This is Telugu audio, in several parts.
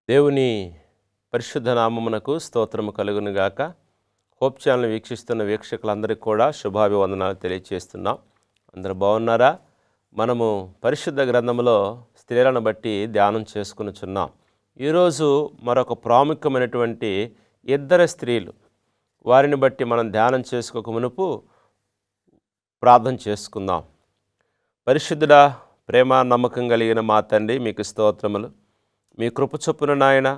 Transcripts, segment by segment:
దేవుని పరిశుద్ధ నామమునకు స్తోత్రము కలుగును గాక. హోప్ ఛానల్ వీక్షిస్తున్న వీక్షకులందరికీ కూడా శుభాభివందనాలు తెలియజేస్తున్నాం. అందరూ బాగున్నారా? మనము పరిశుద్ధ గ్రంథంలో స్త్రీలను బట్టి ధ్యానం చేసుకునిచున్నాం. ఈరోజు మరొక ప్రాముఖ్యమైనటువంటి ఇద్దరు స్త్రీలు, వారిని బట్టి మనం ధ్యానం చేసుకోక మునుపు ప్రార్థన చేసుకుందాం. పరిశుద్ధుడా, ప్రేమ నమ్మకం కలిగిన మా తండ్రి, మీకు స్తోత్రములు. మీ కృప చొప్పున నాయన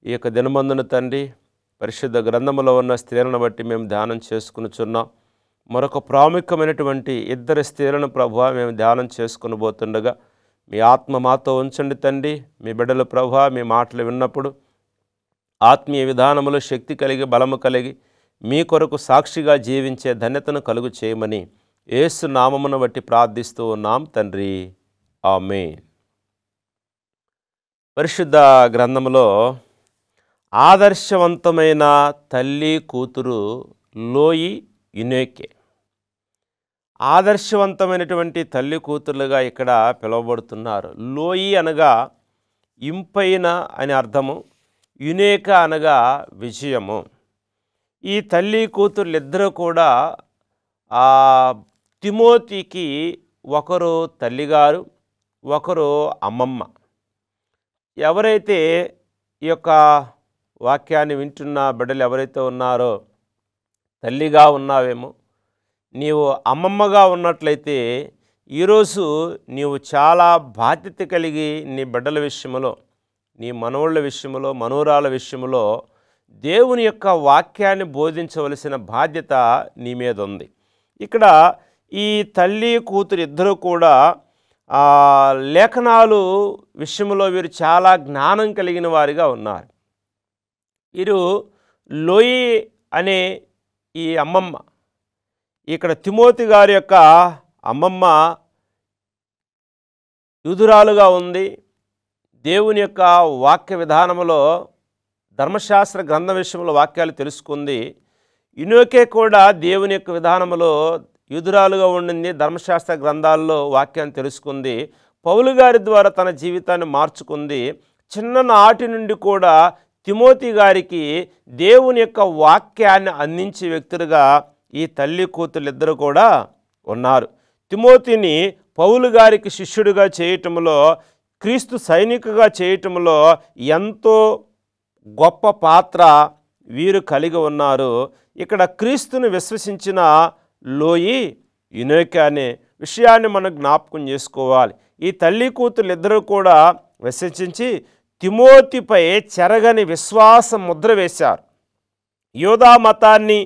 ఈ యొక్క దినమందున తండ్రి, పరిశుద్ధ గ్రంథములో ఉన్న స్త్రీలను బట్టి మేము ధ్యానం చేసుకునిచున్నాం. మరొక ప్రాముఖ్యమైనటువంటి ఇద్దరు స్త్రీలను ప్రభువా మేము ధ్యానం చేసుకుని పోతుండగా మీ ఆత్మ మాతో ఉంచండి తండ్రి. మీ బిడ్డలు ప్రభువా మీ మాటలు విన్నప్పుడు ఆత్మీయ విధానములో శక్తి కలిగి బలము కలిగి మీ కొరకు సాక్షిగా జీవించే ధన్యతను కలుగు చేయమని యేసు నామమును బట్టి ప్రార్థిస్తూ ఉన్నాం తండ్రి, ఆమేన్. పరిశుద్ధ గ్రంథములో ఆదర్శవంతమైన తల్లి కూతురు లోయి యునోకే. ఆదర్శవంతమైనటువంటి తల్లి కూతురులుగా ఇక్కడ పిలువబడుతున్నారు. లోయి అనగా ఇంపైన అని అర్థము, యునేక అనగా విజయము. ఈ తల్లి కూతుర్లు ఇద్దరు కూడా తిమోతికి ఒకరు తల్లిగారు, ఒకరు అమ్మమ్మ. ఎవరైతే ఈ యొక్క వాక్యాన్ని వింటున్న బిడ్డలు ఎవరైతే ఉన్నారో, తల్లిగా ఉన్నావేమో, నీవు అమ్మమ్మగా ఉన్నట్లయితే ఈరోజు నీవు చాలా బాధ్యత కలిగి నీ బిడ్డల విషయంలో, నీ మనవళ్ళ విషయంలో, మనవరాల విషయంలో దేవుని యొక్క వాక్యాన్ని బోధించవలసిన బాధ్యత నీ మీద ఉంది. ఇక్కడ ఈ తల్లి కూతురు ఇద్దరు కూడా లేఖనాలు విషయంలో వీరు చాలా జ్ఞానం కలిగిన వారిగా ఉన్నారు. వీరు లోయి అనే ఈ అమ్మమ్మ, ఇక్కడ తిమోతి గారి యొక్క అమ్మమ్మ యూదురాలుగా ఉంది. దేవుని యొక్క వాక్య విధానంలో, ధర్మశాస్త్ర గ్రంథం విషయంలో వాక్యాలు తెలుసుకుంది. యునోకే కూడా దేవుని యొక్క విధానంలో యూదురాలుగా ఉండింది, ధర్మశాస్త్ర గ్రంథాల్లో వాక్యాన్ని తెలుసుకుంది. పౌలు గారి ద్వారా తన జీవితాన్ని మార్చుకుంది. చిన్ననాటి నుండి కూడా తిమోతి గారికి దేవుని యొక్క వాక్యాన్ని అందించే వ్యక్తులుగా ఈ తల్లి కూతురు ఇద్దరు కూడా ఉన్నారు. తిమోతిని పౌలు గారికి శిష్యుడిగా చేయటంలో, క్రీస్తు సైనికుగా చేయటంలో ఎంతో గొప్ప పాత్ర వీరు కలిగి ఉన్నారు. ఇక్కడ క్రీస్తుని విశ్వసించిన లోయి యునోకే అనే విషయాన్ని మనం జ్ఞాపకం చేసుకోవాలి. ఈ తల్లి కూతురు ఇద్దరు కూడా విశ్వసించి తిమోతిపై చెరగని విశ్వాస ముద్ర వేశారు. యూదా మతాన్ని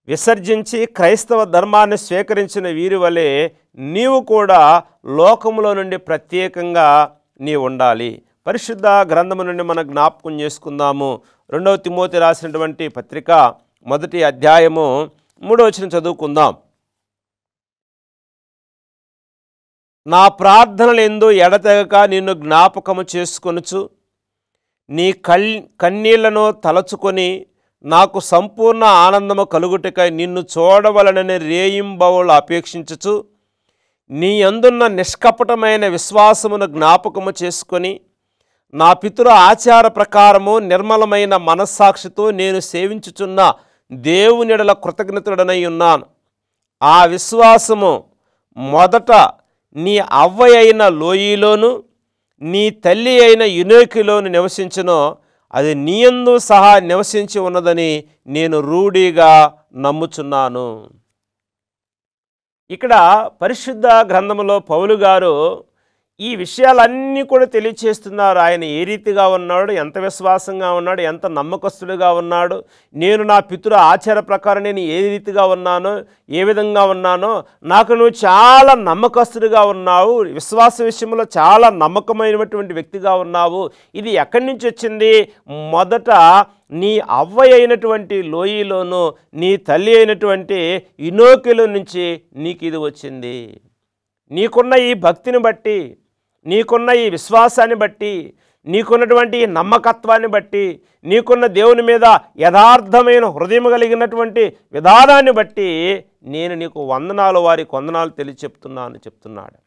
విసర్జించి క్రైస్తవ ధర్మాన్ని స్వీకరించిన వీరి వలె నీవు కూడా లోకములో నుండి ప్రత్యేకంగా నీవు ఉండాలి. పరిశుద్ధ గ్రంథము నుండి మనం జ్ఞాపకం చేసుకుందాము. 2వ తిమోతి రాసినటువంటి పత్రిక 1వ అధ్యాయము 3వ వచనం చదువుకుందాం. నా ప్రార్థనలు ఎందు ఎడతెగక నిన్ను జ్ఞాపకము చేసుకొనుచు నీ కన్నీళ్లను తలచుకొని నాకు సంపూర్ణ ఆనందము కలుగుటకై నిన్ను చూడవలనని రేయింబవళ్ళు అపేక్షించుచు నీ యందున్న నిష్కపటమైన విశ్వాసమును జ్ఞాపకము చేసుకొని నా పితృ ఆచార ప్రకారము నిర్మలమైన మనస్సాక్షితో నేను సేవించుచున్న దేవునిడల కృతజ్ఞతుడనై ఉన్నాను. ఆ విశ్వాసము మొదట నీ అవ్వ అయిన లోయిలోను నీ తల్లి అయిన యునోకేలోను నివసించునో అది నీయందు సహా నివసించి ఉన్నదని నేను రూఢిగా నమ్ముచున్నాను. ఇక్కడ పరిశుద్ధ గ్రంథములో పౌలు గారు ఈ విషయాలన్నీ కూడా తెలియచేస్తున్నారు. ఆయన ఏ రీతిగా ఉన్నాడు, ఎంత విశ్వాసంగా ఉన్నాడు, ఎంత నమ్మకస్తుడిగా ఉన్నాడు, నేను నా పితృ ఆచార ప్రకారం నేను ఏ రీతిగా ఉన్నానో, ఏ విధంగా ఉన్నానో, నాకు నువ్వు చాలా నమ్మకస్తుడిగా ఉన్నావు, విశ్వాస విషయంలో చాలా నమ్మకమైనటువంటి వ్యక్తిగా ఉన్నావు. ఇది ఎక్కడి నుంచి వచ్చింది? మొదట నీ అవ్వ అయినటువంటి లోయిలోను నీ తల్లి అయినటువంటి యునోకేలో నుంచి నీకు ఇది వచ్చింది. నీకున్న ఈ భక్తిని బట్టి, నీకున్న ఈ విశ్వాసాన్ని బట్టి, నీకున్నటువంటి నమ్మకత్వాన్ని బట్టి, నీకున్న దేవుని మీద యథార్థమైన హృదయం కలిగినటువంటి విధానాన్ని బట్టి నేను నీకు వందనాలు, వారికి వందనాలు చెప్తున్నాను చెప్తున్నాడు.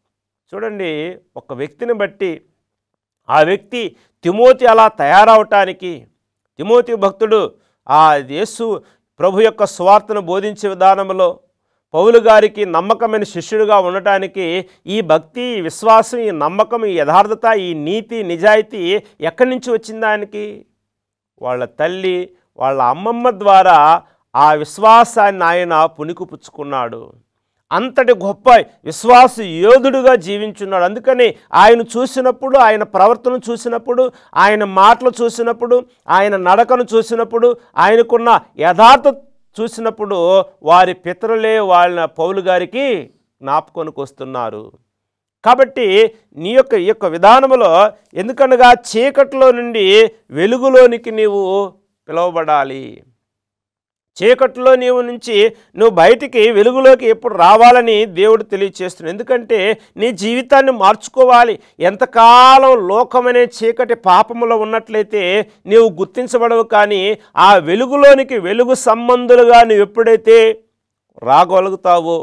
చూడండి, ఒక వ్యక్తిని బట్టి ఆ వ్యక్తి తిమోతి అలా తయారవటానికి, తిమోతి భక్తుడు ఆ యేసు ప్రభు యొక్క సువార్తను బోధించే విధానంలో పౌలు గారికి నమ్మకమైన శిష్యుడిగా ఉండటానికి ఈ భక్తి, ఈ విశ్వాసం, ఈ నమ్మకం, ఈ యథార్థత, ఈ నీతి, నిజాయితీ ఎక్కడి నుంచి వచ్చింది ఆయనకి? వాళ్ళ తల్లి, వాళ్ళ అమ్మమ్మ ద్వారా ఆ విశ్వాసాన్ని ఆయన పుణికిపుచ్చుకున్నాడు. అంతటి గొప్ప విశ్వాస యోధుడుగా జీవించున్నాడు. అందుకని ఆయన చూసినప్పుడు, ఆయన ప్రవర్తన చూసినప్పుడు, ఆయన మాటలు చూసినప్పుడు, ఆయన నడకను చూసినప్పుడు, ఆయనకున్న యథార్థత చూసినప్పుడు వారి పితరులే వాళ్ళ పౌలు గారికి జ్ఞాపకానికి వస్తున్నారు. కాబట్టి ఈ యొక్క విధానంలో ఎందుకనగా చీకటిలో నుండి వెలుగులోనికి నీవు పిలువబడాలి. చీకటిలో నువ్వు బయటికి వెలుగులోకి ఎప్పుడు రావాలని దేవుడు తెలియచేస్తున్నాడు. ఎందుకంటే నీ జీవితాన్ని మార్చుకోవాలి. ఎంతకాలం లోకమనే చీకటి పాపములో ఉన్నట్లయితే నీవు గుర్తించబడవు. కానీ ఆ వెలుగులోనికి వెలుగు సంబంధులుగా నువ్వు ఎప్పుడైతే రాగలుగుతావో,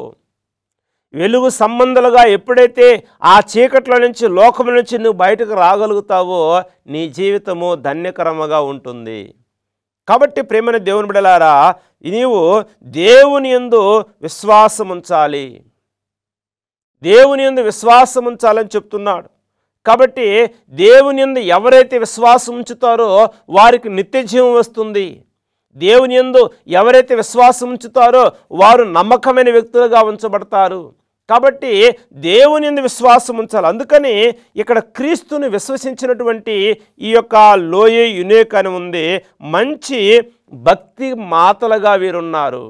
వెలుగు సంబంధులుగా ఎప్పుడైతే ఆ చీకట్లో నుంచి, లోకం నుంచి నువ్వు బయటకు రాగలుగుతావో నీ జీవితము ధన్యకరముగా ఉంటుంది. కాబట్టి ప్రేమైన దేవుని బిడ్డలారా, నీవు దేవుని యందు విశ్వాసం ఉంచాలి. దేవుని యందు విశ్వాసం ఉంచాలని చెప్తున్నాడు. కాబట్టి దేవుని యందు ఎవరైతే విశ్వాసం ఉంచుతారో వారికి నిత్య జీవం వస్తుంది. దేవుని యందు ఎవరైతే విశ్వాసం ఉంచుతారో వారు నమ్మకమైన వ్యక్తులుగా ఉంచబడతారు. కాబట్టి దేవుని యందు విశ్వాసం ఉంచాలి. అందుకని ఇక్కడ క్రీస్తుని విశ్వసించినటువంటి ఈ యొక్క లోయే యునేక్ అని ఉంది. మంచి భక్తి మాతలుగా వీరున్నారు,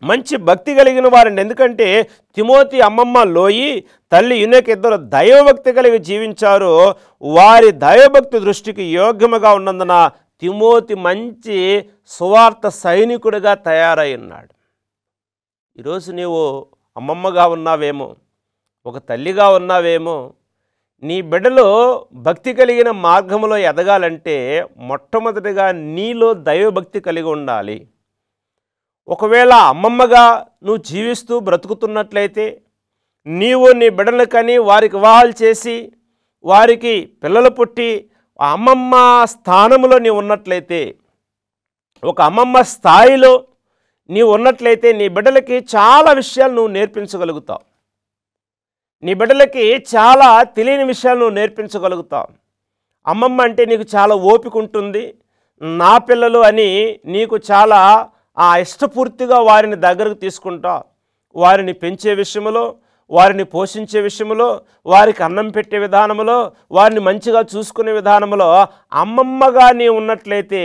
మంచి భక్తి కలిగిన వారండి. ఎందుకంటే తిమోతి అమ్మమ్మ లోయి, తల్లి యునేక్ ఇద్దరు దైవభక్తి కలిగి జీవించారు. వారి దైవభక్తి దృష్టికి యోగ్యముగా ఉన్నందున తిమోతి మంచి సువార్త సైనికుడిగా తయారై ఉన్నాడు. ఈరోజు నీవు అమ్మమ్మగా ఉన్నావేమో, ఒక తల్లిగా ఉన్నావేమో. నీ బిడ్డలో భక్తి కలిగిన మార్గంలో ఎదగాలంటే మొట్టమొదటిగా నీలో దైవభక్తి కలిగి ఉండాలి. ఒకవేళ అమ్మమ్మగా నువ్వు జీవిస్తూ బ్రతుకుతున్నట్లయితే, నీవు నీ బిడ్డలు కని వారికి వివాహాలు చేసి వారికి పిల్లలు పుట్టి ఆ అమ్మమ్మ స్థానంలో నీవు ఉన్నట్లయితే, ఒక అమ్మమ్మ స్థాయిలో నీవు ఉన్నట్లయితే నీ బిడ్డలకి చాలా విషయాలు నువ్వు నేర్పించగలుగుతావు. నీ బిడ్డలకి చాలా తెలియని విషయాలు నువ్వు నేర్పించగలుగుతావు. అమ్మమ్మ అంటే నీకు చాలా ఓపిక ఉంటుంది. నా పిల్లలు అని నీకు చాలా ఇష్టపూర్తిగా వారిని దగ్గరకు తీసుకుంటావు. వారిని పెంచే విషయంలో, వారిని పోషించే విషయంలో, వారికి అన్నం పెట్టే విధానంలో, వారిని మంచిగా చూసుకునే విధానంలో అమ్మమ్మగా నీ ఉన్నట్లయితే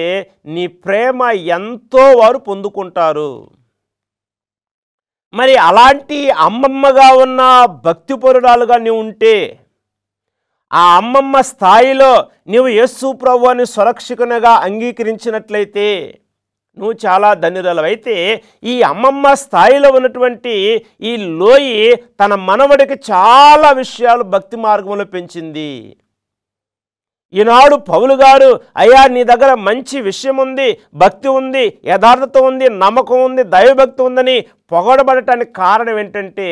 నీ ప్రేమ ఎంతో వారు పొందుకుంటారు. మరి అలాంటి అమ్మమ్మగా ఉన్న భక్తిపరురాలుగా నీవు ఉంటే, ఆ అమ్మమ్మ స్థాయిలో నీవు యేసు ప్రభువుని సురక్షకునిగా అంగీకరించినట్లయితే నువ్వు చాలా ధన్యురాలు. అయితే ఈ అమ్మమ్మ స్థాయిలో ఉన్నటువంటి ఈ లోయి తన మనవడికి చాలా విషయాలు భక్తి మార్గంలో పెంచింది. ఈనాడు పౌలు గారు, అయ్యా నీ దగ్గర మంచి విషయం ఉంది, భక్తి ఉంది, యథార్థత ఉంది, నమ్మకం ఉంది, దైవభక్తి ఉందని పొగడబడటానికి కారణం ఏంటంటే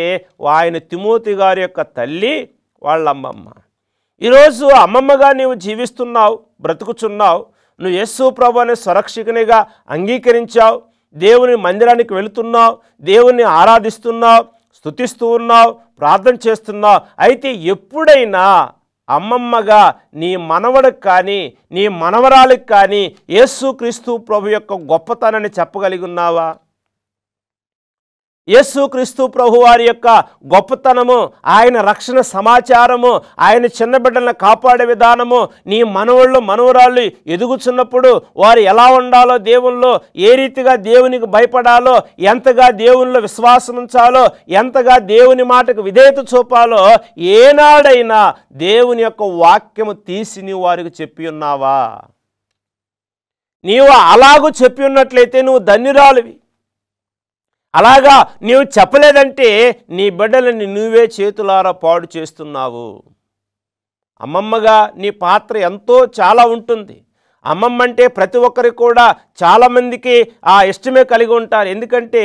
ఆయన తిమోతి గారి యొక్క తల్లి, వాళ్ళ అమ్మమ్మ. ఈరోజు అమ్మమ్మగా నీవు జీవిస్తున్నావు, బ్రతుకుచున్నావు. నువ్వు యేసు ప్రభువుని సురక్షకునిగా అంగీకరించావు, దేవుని మందిరానికి వెళుతున్నావు, దేవుని ఆరాధిస్తున్నావు, స్తుతిస్తూ ఉన్నావు, ప్రార్థన చేస్తున్నావు. అయితే ఎప్పుడైనా అమ్మమ్మగా నీ మనవడికి కానీ నీ మనవరాలికి కానీ యేసుక్రీస్తు ప్రభు యొక్క గొప్పతనాన్ని చెప్పగలిగి ఉన్నావా? యేసుక్రీస్తు ప్రభు వారి యొక్క గొప్పతనము, ఆయన రక్షణ సమాచారము, ఆయన చిన్న బిడ్డలను కాపాడే విధానము, నీ మనవళ్ళు మనవరాళ్ళు ఎదుగుచున్నప్పుడు వారు ఎలా ఉండాలో, దేవుల్లో ఏ రీతిగా దేవునికి భయపడాలో, ఎంతగా దేవునిలో విశ్వాసం ఉంచాలో, ఎంతగా దేవుని మాటకు విధేయత చూపాలో ఏనాడైనా దేవుని యొక్క వాక్యము తీసి నీవు వారికి చెప్పి ఉన్నావా? నీవు అలాగూ చెప్పి ఉన్నట్లయితే నువ్వు ధన్యురాలివి. అలాగా నీవు చెప్పలేదంటే నీ బిడ్డలని నువ్వే చేతులారా పాడు చేస్తున్నావు. అమ్మమ్మగా నీ పాత్ర ఎంతో చాలా ఉంటుంది. అమ్మమ్మ అంటే ప్రతి ఒక్కరికి కూడా చాలామందికి ఆ ఇష్టమే కలిగి ఉంటారు. ఎందుకంటే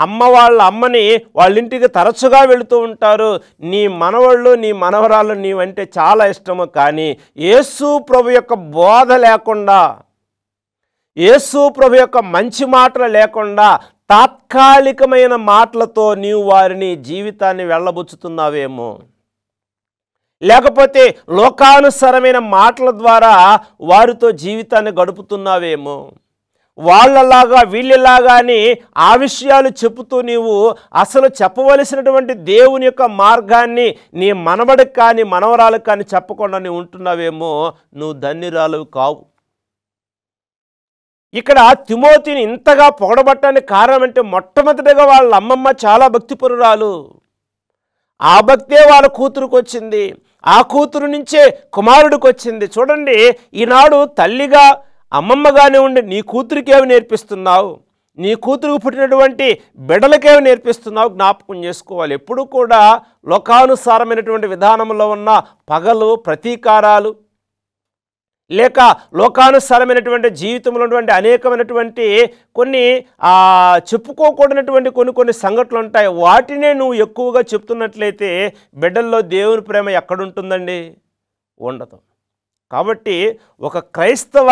అమ్మ వాళ్ళ అమ్మని వాళ్ళ ఇంటికి తరచుగా వెళుతూ ఉంటారు. నీ మనవళ్ళు నీ మనవరాళ్ళు నీవంటే చాలా ఇష్టము. కానీ యేసు ప్రభు యొక్క బోధ లేకుండా, యేసు ప్రభు యొక్క మంచి మాటలు లేకుండా తాత్కాలికమైన మాటలతో నీవు వారిని జీవితాన్ని వెళ్ళబుచ్చుతున్నావేమో, లేకపోతే లోకానుసారమైన మాటల ద్వారా వారితో జీవితాన్ని గడుపుతున్నావేమో. వాళ్ళలాగా వీళ్ళలాగా అని ఆ విషయాలు చెబుతూ నీవు అసలు చెప్పవలసినటువంటి దేవుని యొక్క మార్గాన్ని నీ మనవడికి కానీ మనవరాలకు కానీ చెప్పకుండా నీవు ఉంటున్నావేమో. నువ్వు ధన్యురాలు కావు. ఇక్కడ తిమోతిని ఇంతగా పొగడబట్టడానికి కారణం అంటే మొట్టమొదటిగా వాళ్ళ అమ్మమ్మ చాలా భక్తిపరురాలు. ఆ భక్తే వాళ్ళ కూతురుకు వచ్చింది, ఆ కూతురు నుంచే కుమారుడికి వచ్చింది. చూడండి, ఈనాడు తల్లిగా అమ్మమ్మగానే ఉండి నీ కూతురికేమి నేర్పిస్తున్నావు, నీ కూతురుకు పుట్టినటువంటి బిడ్డలకేమి నేర్పిస్తున్నావు జ్ఞాపకం చేసుకోవాలి. ఎప్పుడు కూడా లోకానుసారమైనటువంటి విధానంలో ఉన్న పగలు, ప్రతీకారాలు, లేక లోకానుసారమైనటువంటి జీవితంలో ఉన్నటువంటి అనేకమైనటువంటి కొన్ని చెప్పుకోకూడనటువంటి కొన్ని సంఘటనలు ఉంటాయి. వాటినే నువ్వు ఎక్కువగా చెప్తున్నట్లయితే బిడ్డల్లో దేవుని ప్రేమ ఎక్కడుంటుందండి? ఉండదు. కాబట్టి ఒక క్రైస్తవ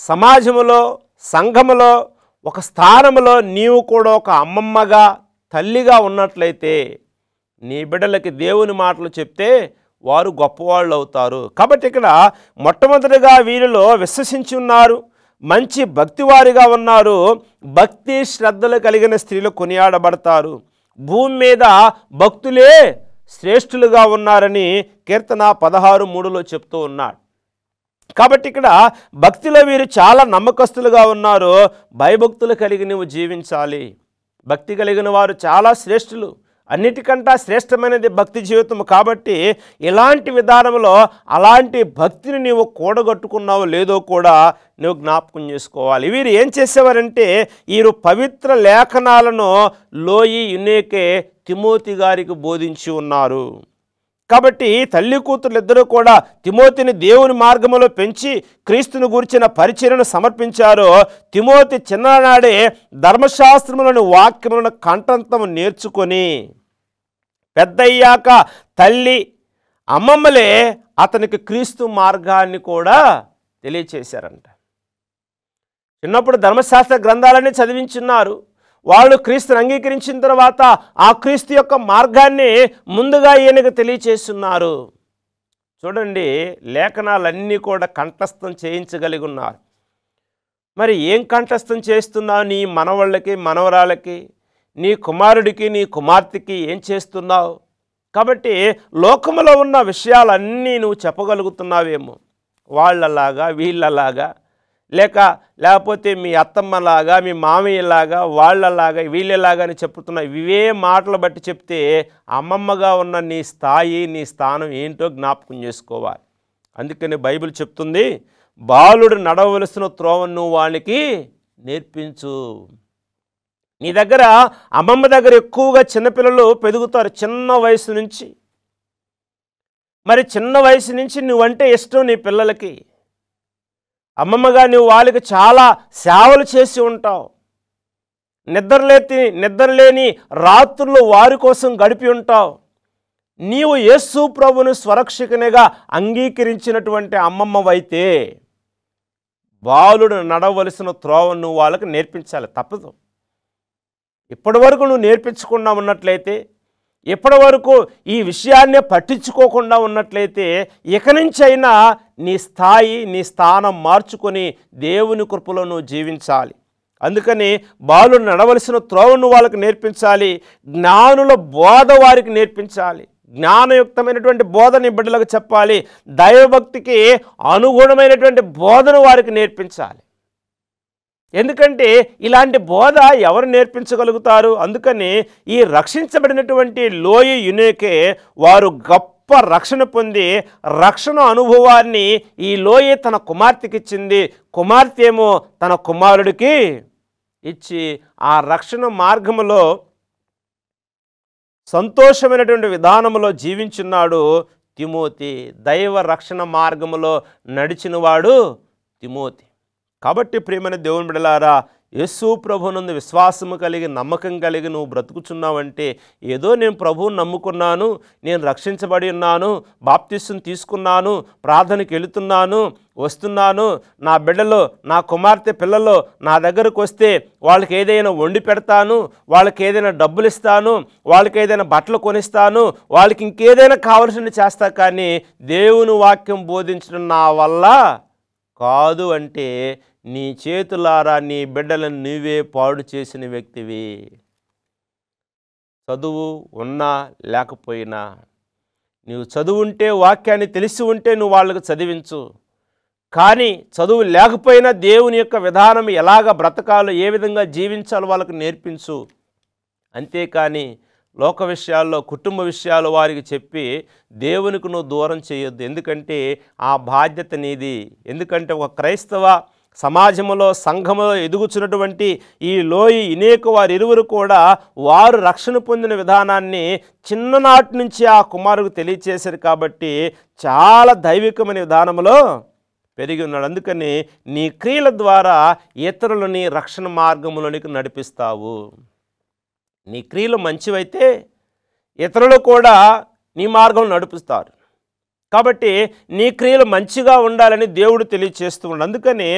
సమాజంలో, సంఘములో, ఒక స్థానంలో నీవు కూడా ఒక అమ్మమ్మగా, తల్లిగా ఉన్నట్లయితే నీ బిడ్డలకి దేవుని మాటలు చెప్తే వారు గొప్పవాళ్ళు అవుతారు. కాబట్టి ఇక్కడ మొట్టమొదటిగా వీరిలో విశ్వసించి ఉన్నారు, మంచి భక్తివారిగా ఉన్నారు, భక్తి శ్రద్ధలు కలిగిన స్త్రీలు కొనియాడబడతారు. భూమి మీద భక్తులే శ్రేష్ఠులుగా ఉన్నారని కీర్తన 16:3 చెప్తూ ఉన్నాడు. కాబట్టి ఇక్కడ భక్తిలో వీరు చాలా నమ్మకస్తులుగా ఉన్నారు. భయభక్తులు కలిగి నువ్వు జీవించాలి. భక్తి కలిగిన వారు చాలా శ్రేష్ఠులు. అన్నిటికంటే శ్రేష్టమైనది భక్తి జీవితం. కాబట్టి ఇలాంటి విధానంలో అలాంటి భక్తిని నీవు కూడగట్టుకున్నావో లేదో కూడా నువ్వు జ్ఞాపకం చేసుకోవాలి. వీరు ఏం చేసేవారంటే వీరు పవిత్ర లేఖనాలను లోయి యునేకే తిమోతి గారికి బోధించి ఉన్నారు. కాబట్టి తల్లి కూతురు ఇద్దరూ కూడా తిమోతిని దేవుని మార్గంలో పెంచి క్రీస్తుని గురించిన పరిచర్యను సమర్పించారు. తిమోతి చిన్ననాడే ధర్మశాస్త్రములను వాక్యములను కంఠంతం నేర్చుకొని పెద్దయ్యాక తల్లి అమ్మమ్మలే అతనికి క్రీస్తు మార్గాన్ని కూడా తెలియచేశారంట. చిన్నప్పుడు ధర్మశాస్త్ర గ్రంథాలన్నీ చదివించున్నారు. వాళ్ళు క్రీస్తుని అంగీకరించిన తర్వాత ఆ క్రీస్తు యొక్క మార్గాన్ని ముందుగా ఈయనకు తెలియచేస్తున్నారు. చూడండి, లేఖనాలన్నీ కూడా కంఠస్థం చేయించగలిగి ఉన్నారు. మరి ఏం కంఠస్థం చేస్తున్నావు? నీ మనవాళ్ళకి, మనవరాళ్ళకి, నీ కుమారుడికి, నీ కుమార్తెకి ఏం చేస్తున్నావు? కాబట్టి లోకములో ఉన్న విషయాలన్నీ నువ్వు చెప్పగలుగుతున్నావేమో. వాళ్ళలాగా, వీళ్ళలాగా, లేకపోతే మీ అత్తమ్మలాగా, మీ మామయ్యలాగా, వాళ్ళలాగా, వీళ్ళలాగా అని చెప్తున్నావు. ఇవే మాటలు బట్టి చెప్తే అమ్మమ్మగా ఉన్న నీ స్థాయి, నీ స్థానం ఏంటో జ్ఞాపకం చేసుకోవాలి. అందుకని బైబిల్ చెప్తుంది, బాలుడు నడవలసిన త్రోవను నువ్వు వానికి నేర్పించు. నీ దగ్గర అమ్మమ్మ దగ్గర ఎక్కువగా చిన్నపిల్లలు పెరుగుతారు చిన్న వయసు నుంచి. మరి చిన్న వయసు నుంచి నువ్వంటే ఇష్టం నీ పిల్లలకి. అమ్మమ్మగా నువ్వు వాళ్ళకి చాలా సేవలు చేసి ఉంటావు. నిద్రలేని రాత్రులు వారి కోసం గడిపి ఉంటావు. నీవు యేసు ప్రభువును స్వరక్షకునిగా అంగీకరించినటువంటి అమ్మమ్మవైతే బాలుడు నడవలసిన త్రోవను నువ్వు వాళ్ళకి నేర్పించాలి, తప్పదు. ఇప్పటి వరకు నువ్వు నేర్పించకుండా ఉన్నట్లయితే, ఇప్పటి వరకు ఈ విషయాన్నే పట్టించుకోకుండా ఉన్నట్లయితే, ఇక నుంచి అయినా నీ స్థాయి, నీ స్థానం మార్చుకొని దేవుని కృపలో నువ్వు జీవించాలి. అందుకని బాలుడు నడవలసిన త్రోవను వాళ్ళకి నేర్పించాలి. జ్ఞానుల బోధ వారికి నేర్పించాలి. జ్ఞానయుక్తమైనటువంటి బోధని బిడ్డలకు చెప్పాలి. దైవభక్తికి అనుగుణమైనటువంటి బోధను వారికి నేర్పించాలి. ఎందుకంటే ఇలాంటి బోధ ఎవరు నేర్పించగలుగుతారు? అందుకని ఈ రక్షించబడినటువంటి లోయి యునేకే వారు గొప్ప రక్షణ పొంది రక్షణ అనుభవాన్ని ఈ లోయి తన కుమార్తెకి ఇచ్చింది. కుమార్తె ఏమో తన కుమారుడికి ఇచ్చి ఆ రక్షణ మార్గములో సంతోషమైనటువంటి విధానంలో జీవించున్నాడు తిమోతి. దైవ రక్షణ మార్గములో నడిచినవాడు తిమోతి. కాబట్టి ప్రియమైన దేవుని బిడ్డలారా, యేసు ప్రభువునందు విశ్వాసము కలిగి నమ్మకం కలిగి నువ్వు బ్రతుకుచున్నావంటే, ఏదో నేను ప్రభువుని నమ్ముకున్నాను, నేను రక్షించబడి ఉన్నాను, బాప్తిస్వం తీసుకున్నాను, ప్రార్థనకి వెళుతున్నాను, వస్తున్నాను, నా బిడ్డలు నా కుమార్తె పిల్లలు నా దగ్గరకు వస్తే వాళ్ళకి ఏదైనా వండి పెడతాను, వాళ్ళకి ఏదైనా డబ్బులు ఇస్తాను, వాళ్ళకి ఏదైనా బట్టలు కొనిస్తాను, వాళ్ళకి ఇంకేదైనా కావలసింది చేస్తా, కానీ దేవుని వాక్యం బోధించడం నా వల్ల కాదు అంటే నీ చేతులారా నీ బిడ్డలను నీవే పాడు చేసిన వ్యక్తివి. చదువు ఉన్నా లేకపోయినా, నువ్వు చదువు ఉంటే, వాక్యాన్ని తెలిసి ఉంటే నువ్వు వాళ్ళకు చదివించు. కానీ చదువు లేకపోయినా దేవుని యొక్క విధానం ఎలాగ బ్రతకాలో, ఏ విధంగా జీవించాలో వాళ్ళకు నేర్పించు. అంతేకాని లోక విషయాల్లో, కుటుంబ విషయాలు వారికి చెప్పి దేవునికి నువ్వు దూరం చేయొద్దు. ఎందుకంటే ఆ బాధ్యత నీది. ఎందుకంటే ఒక క్రైస్తవ సమాజంలో, సంఘములో ఎదుగుచున్నటువంటి ఈ లోయి ఇనేకు వారిరువురు కూడా వారు రక్షణ పొందిన విధానాన్ని చిన్ననాటి నుంచి ఆ కుమారుడికి తెలియచేశారు. కాబట్టి చాలా దైవికమైన విధానంలో పెరిగి ఉన్నాడు. అందుకని నీ క్రియల ద్వారా ఇతరులని రక్షణ మార్గంలోనికి నడిపిస్తావు. నీ క్రియలు మంచివైతే ఇతరులు కూడా నీ మార్గం నడిపిస్తారు. కాబట్టి నీ క్రియలు మంచిగా ఉండాలని దేవుడు తెలియచేస్తూ ఉన్నాడు. అందుకని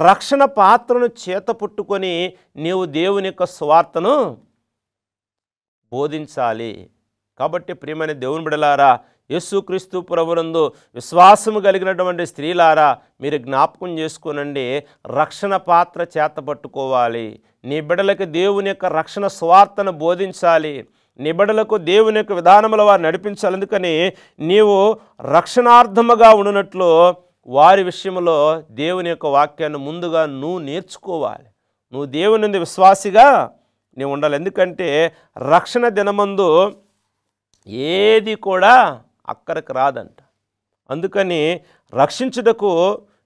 రక్షణ పాత్రను చేత పుట్టుకొని నీవు దేవుని యొక్క స్వార్థను బోధించాలి. కాబట్టి ప్రియమైన దేవుని బిడ్డలారా, యేసుక్రీస్తు ప్రభువునందు విశ్వాసము కలిగినటువంటి స్త్రీలారా, మీరు జ్ఞాపకం చేసుకోనండి, రక్షణ పాత్ర చేత పట్టుకోవాలి. నీ బిడ్డలకు దేవుని యొక్క రక్షణ స్వార్థను బోధించాలి. నీ బిడ్డలకు దేవుని యొక్క విధానముల వారు నడిపించాలి. అందుకని నీవు రక్షణార్థముగా ఉండునట్లు వారి విషయంలో దేవుని యొక్క వాక్యాన్ని ముందుగా నువ్వు నేర్చుకోవాలి. నువ్వు దేవుని నుండి విశ్వాసిగా నీవు ఉండాలి. ఎందుకంటే రక్షణ దినమందు ఏది కూడా అక్కడికి రాదంట. అందుకని రక్షించుటకు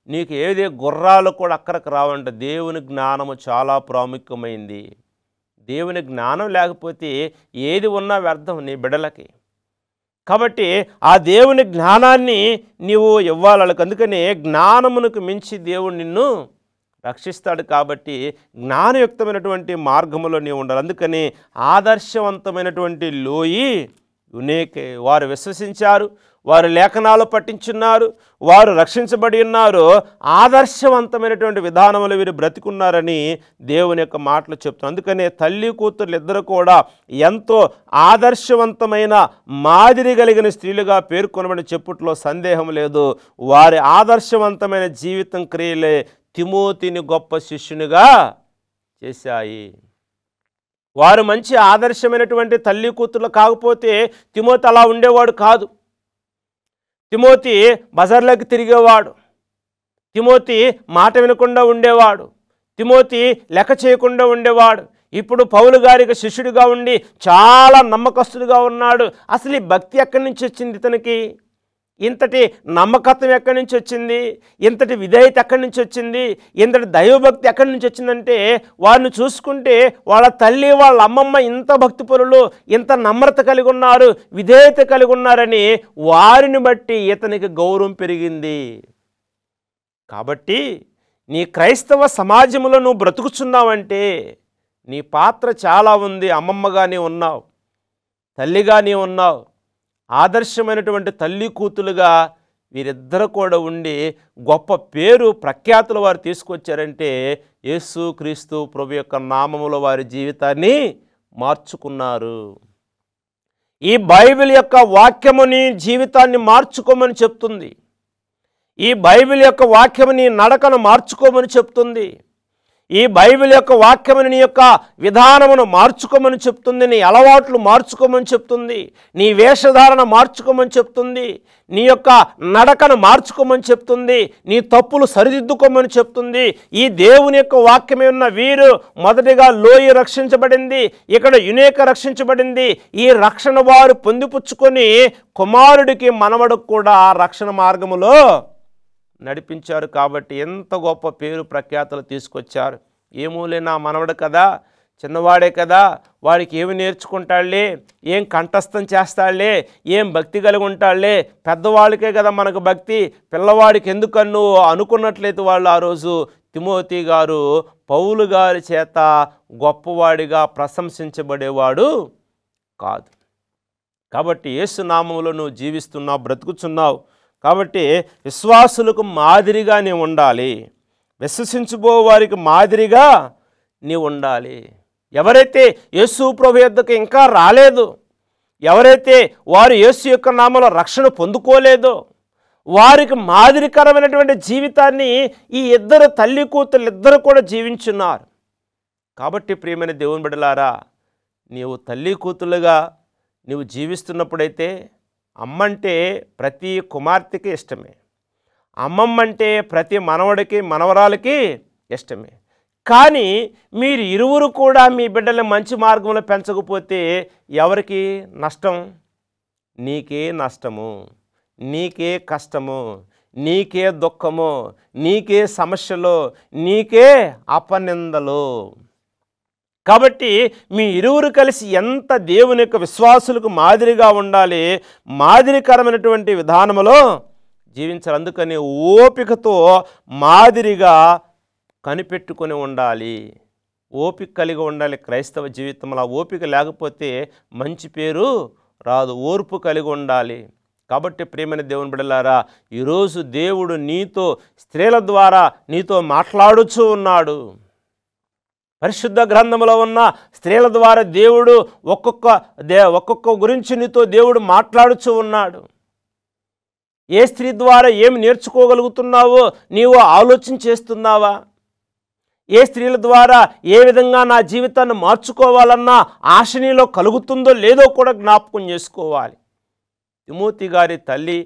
నీకు ఏదే గుర్రాలు కూడా అక్కడికి రావంట. దేవుని జ్ఞానము చాలా ప్రాముఖ్యమైంది. దేవుని జ్ఞానం లేకపోతే ఏది ఉన్నా వ్యర్థం నీ బిడ్డలకి. కాబట్టి ఆ దేవుని జ్ఞానాన్ని నీవు ఇవ్వాలి. అందుకని జ్ఞానమునకు మించి దేవుడు నిన్ను రక్షిస్తాడు. కాబట్టి జ్ఞానయుక్తమైనటువంటి మార్గములో నీవు ఉండాలి. అందుకని ఆదర్శవంతమైనటువంటి లోయి యునేకే వారు విశ్వసించారు, వారు లేఖనాలు పఠించున్నారు, వారు రక్షించబడి ఉన్నారు, ఆదర్శవంతమైనటువంటి విధానములు వీరు బ్రతికున్నారని దేవుని యొక్క మాటలు చెప్తున్నారు. అందుకనే తల్లి కూతుర్లు ఇద్దరు కూడా ఎంతో ఆదర్శవంతమైన మాదిరి కలిగిన స్త్రీలుగా పేర్కొనబడి చెప్పుట్లో సందేహం లేదు. వారి ఆదర్శవంతమైన జీవితం క్రియలే తిమోతిని గొప్ప శిష్యునిగా చేశాయి. వారు మంచి ఆదర్శమైనటువంటి తల్లి కూతుర్లు కాకపోతే తిమోతి అలా ఉండేవాడు కాదు. తిమోతి బజార్లోకి తిరిగేవాడు, తిమోతి మాట వినకుండా ఉండేవాడు, తిమోతి లెక్క చేయకుండా ఉండేవాడు. ఇప్పుడు పౌలు గారికి శిష్యుడిగా ఉండి చాలా నమ్మకస్తుడిగా ఉన్నాడు. అసలు ఈ భక్తి ఎక్కడి నుంచి వచ్చింది ఇతనికి? ఇంతటి నమ్మకత్వం ఎక్కడి నుంచి వచ్చింది? ఇంతటి విధేయత ఎక్కడి నుంచి వచ్చింది? ఇంతటి దైవభక్తి ఎక్కడి నుంచి వచ్చిందంటే, వారిని చూసుకుంటే వాళ్ళ తల్లి వాళ్ళ అమ్మమ్మ ఇంత భక్తిపరులు, ఇంత నమ్రత కలిగి ఉన్నారు, విధేయత కలిగి ఉన్నారని వారిని బట్టి ఇతనికి గౌరవం పెరిగింది. కాబట్టి నీ క్రైస్తవ సమాజంలో నువ్వు బ్రతుకుచున్నావంటే నీ పాత్ర చాలా ఉంది. అమ్మమ్మగా నీ ఉన్నావు, తల్లిగా నీ ఉన్నావు, ఆదర్శమైనటువంటి తల్లి కూతులుగా వీరిద్దరు కూడా ఉండి గొప్ప పేరు ప్రఖ్యాతులు వారు తీసుకొచ్చారంటే యేసుక్రీస్తు ప్రభు యొక్క నామములో వారి జీవితాన్ని మార్చుకున్నారు. ఈ బైబిల్ యొక్క వాక్యము నీ జీవితాన్ని మార్చుకోమని చెప్తుంది. ఈ బైబిల్ యొక్క వాక్యము నీ నడకను మార్చుకోమని చెప్తుంది. ఈ బైబిల్ యొక్క వాక్యమును నీ యొక్క విధానమును మార్చుకోమని చెప్తుంది. నీ అలవాట్లు మార్చుకోమని చెప్తుంది. నీ వేషధారణ మార్చుకోమని చెప్తుంది. నీ యొక్క నడకను మార్చుకోమని చెప్తుంది. నీ తప్పులు సరిదిద్దుకోమని చెప్తుంది. ఈ దేవుని యొక్క వాక్యమే ఉన్న వీరు మొదటిగా లోయ రక్షించబడింది, ఇక్కడ యునేక రక్షించబడింది. ఈ రక్షణ వారు పొందిపుచ్చుకొని కుమారుడికి మనవడికి కూడా ఆ రక్షణ మార్గములో నడిపించారు. కాబట్టి ఎంత గొప్ప పేరు ప్రఖ్యాతులు తీసుకొచ్చారు. ఏమూలే నా మనవడు కదా, చిన్నవాడే కదా, వాడికి ఏమి నేర్చుకుంటాడులే, ఏం కంఠస్థం చేస్తాడులే, ఏం భక్తి కలిగి ఉంటాడులే, పెద్దవాళ్ళకే కదా మనకు భక్తి, పిల్లవాడికి ఎందుకన్ను అనుకున్నట్లయితే వాళ్ళు ఆ రోజు తిమోతి గారు పౌలు గారి చేత గొప్పవాడిగా ప్రశంసించబడేవాడు కాదు. కాబట్టి యేసు నామములో నువ్వు జీవిస్తున్నావు, బ్రతుకుచున్నావు. కాబట్టి విశ్వాసులకు మాదిరిగా నీవు ఉండాలి, విశ్వసించుబో వారికి మాదిరిగా నీవు ఉండాలి. ఎవరైతే యేసు ప్రభు యొద్దకు ఇంకా రాలేదు, ఎవరైతే వారు యేసు యొక్క నామములో రక్షణ పొందుకోలేదో వారికి మాదిరికరమైనటువంటి జీవితాన్ని ఈ ఇద్దరు తల్లి కూతురు ఇద్దరు కూడా జీవించున్నారు. కాబట్టి ప్రియమైన దేవుని బిడ్డలారా, నీవు తల్లి కూతురుగా నీవు జీవిస్తున్నప్పుడైతే అమ్మంటే ప్రతి కుమార్తెకి ఇష్టమే, అమ్మమ్మంటే ప్రతి మనవడికి మనవరాలకి ఇష్టమే. కానీ మీరు ఇరువురు కూడా మీ బిడ్డల్ని మంచి మార్గంలో పెంచకపోతే ఎవరికి నష్టం? నీకే నష్టము, నీకే కష్టము, నీకే దుఃఖము, నీకే సమస్యలు, నీకే అపనిందలు. కాబట్టి మీ ఇరువురు కలిసి ఎంత దేవుని యొక్క విశ్వాసులకు మాదిరిగా ఉండాలి, మాదిరికరమైనటువంటి విధానములో జీవించాలి. అందుకని ఓపికతో మాదిరిగా కనిపెట్టుకొని ఉండాలి, ఓపిక కలిగి ఉండాలి. క్రైస్తవ జీవితంలో ఓపిక లేకపోతే మంచి పేరు రాదు, ఓర్పు కలిగి ఉండాలి. కాబట్టి ప్రియమైన దేవుని బిడ్డలారా, ఈరోజు దేవుడు నీతో స్త్రీల ద్వారా నీతో మాట్లాడుచూ ఉన్నాడు. పరిశుద్ధ గ్రంథంలో ఉన్న స్త్రీల ద్వారా దేవుడు ఒక్కొక్క గురించి నీతో దేవుడు మాట్లాడుచూ ఉన్నాడు. ఏ స్త్రీ ద్వారా ఏమి నేర్చుకోగలుగుతున్నావో నీవు ఆలోచన చేస్తున్నావా? ఏ స్త్రీల ద్వారా ఏ విధంగా నా జీవితాన్ని మార్చుకోవాలన్న ఆశ నీలో కలుగుతుందో లేదో కూడా జ్ఞాపకం చేసుకోవాలి. తిమోతి గారి తల్లి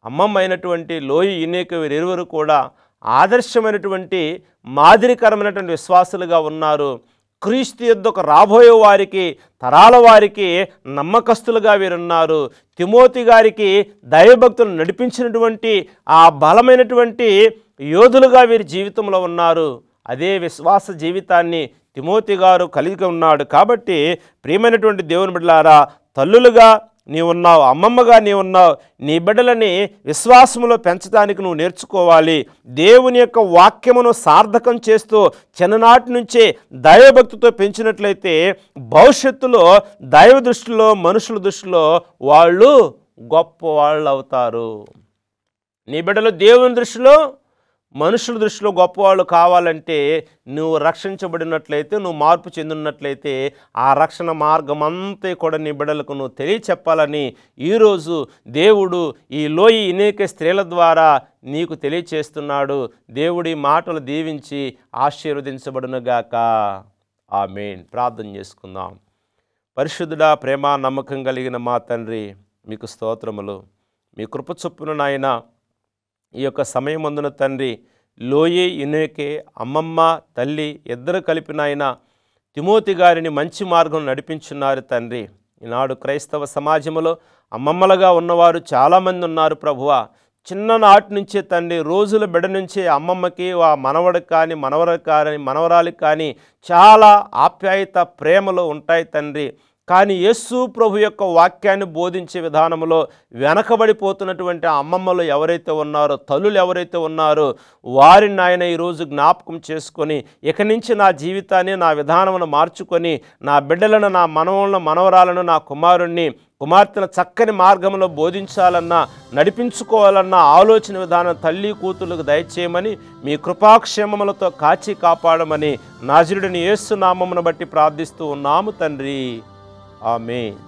అమ్మమ్మ అయినటువంటి లోయి యూనేక వీరిరువురు కూడా ఆదర్శమైనటువంటి మాదిరికరమైనటువంటి విశ్వాసులుగా ఉన్నారు. క్రీస్తు యొద్దకు రాబోయే వారికి, తరాల వారికి నమ్మకస్తులుగా వీరున్నారు. తిమోతి గారికి దైవభక్తులు నడిపించినటువంటి ఆ బలమైనటువంటి యోధులుగా వీరి జీవితంలో ఉన్నారు. అదే విశ్వాస జీవితాన్ని తిమోతి గారు కలిగి ఉన్నాడు. కాబట్టి ప్రియమైనటువంటి దేవుని బిడ్డలారా, తల్లులుగా నీవున్నావు, అమ్మమ్మగా నీవున్నావు. నీ బిడ్డలని విశ్వాసములో పెంచడానికి నువ్వు నేర్చుకోవాలి. దేవుని యొక్క వాక్యమును సార్థకం చేస్తూ చిన్ననాటి నుంచే దైవభక్తితో పెంచినట్లయితే భవిష్యత్తులో దైవ దృష్టిలో, మనుషుల దృష్టిలో వాళ్ళు గొప్ప వాళ్ళు అవుతారు. నీ బిడ్డలు దేవుని దృష్టిలో, మనుషుల దృష్టిలో గొప్పవాళ్ళు కావాలంటే నువ్వు రక్షించబడినట్లయితే, నువ్వు మార్పు చెందినట్లయితే ఆ రక్షణ మార్గం అంతా కూడా నీ బిడ్డలకు నువ్వు తెలియచెప్పాలని ఈరోజు దేవుడు ఈ లోయి యూనేక స్త్రీల ద్వారా నీకు తెలియచేస్తున్నాడు. దేవుడి మాటలు దీవించి ఆశీర్వదించబడునుగాక. ఆమేన్. ప్రార్థన చేసుకుందాం. పరిశుద్ధుడా, ప్రేమ నమ్మకం కలిగిన మా తండ్రి, మీకు స్తోత్రములు. మీ కృప చొప్పున నాయన ఈ యొక్క సమయమందున తండ్రి లోయి యూనేకే అమ్మమ్మ తల్లి ఇద్దరు కలిపిన ఆయన తిమోతి గారిని మంచి మార్గం నడిపించున్నారు తండ్రి. ఈనాడు క్రైస్తవ సమాజంలో అమ్మమ్మలుగా ఉన్నవారు చాలామంది ఉన్నారు ప్రభువా. చిన్ననాటి నుంచే తండ్రి, రోజుల బిడ్డ నుంచే అమ్మమ్మకి ఆ మనవడికి కానీ మనవరాలికి కానీ చాలా ఆప్యాయత, ప్రేమలు ఉంటాయి తండ్రి. కానీ యేసు ప్రభు యొక్క వాక్యాన్ని బోధించే విధానంలో వెనకబడిపోతున్నటువంటి అమ్మమ్మలు ఎవరైతే ఉన్నారో, తల్లులు ఎవరైతే ఉన్నారో వారిని ఆయన ఈరోజు జ్ఞాపకం చేసుకొని ఇక నుంచి నా జీవితాన్ని, నా విధానమును మార్చుకొని నా బిడ్డలను, నా మనవలను, మనవరాలను, నా కుమార్తెను చక్కని మార్గంలో బోధించాలన్నా, నడిపించుకోవాలన్న ఆలోచన విధానం తల్లి కూతుర్లకు దయచేయమని, మీ కృపాక్షేమములతో కాచి కాపాడమని నజరుడైన యేసు నామమును బట్టి ప్రార్థిస్తూ ఉన్నాము తండ్రి. ఆమేన్.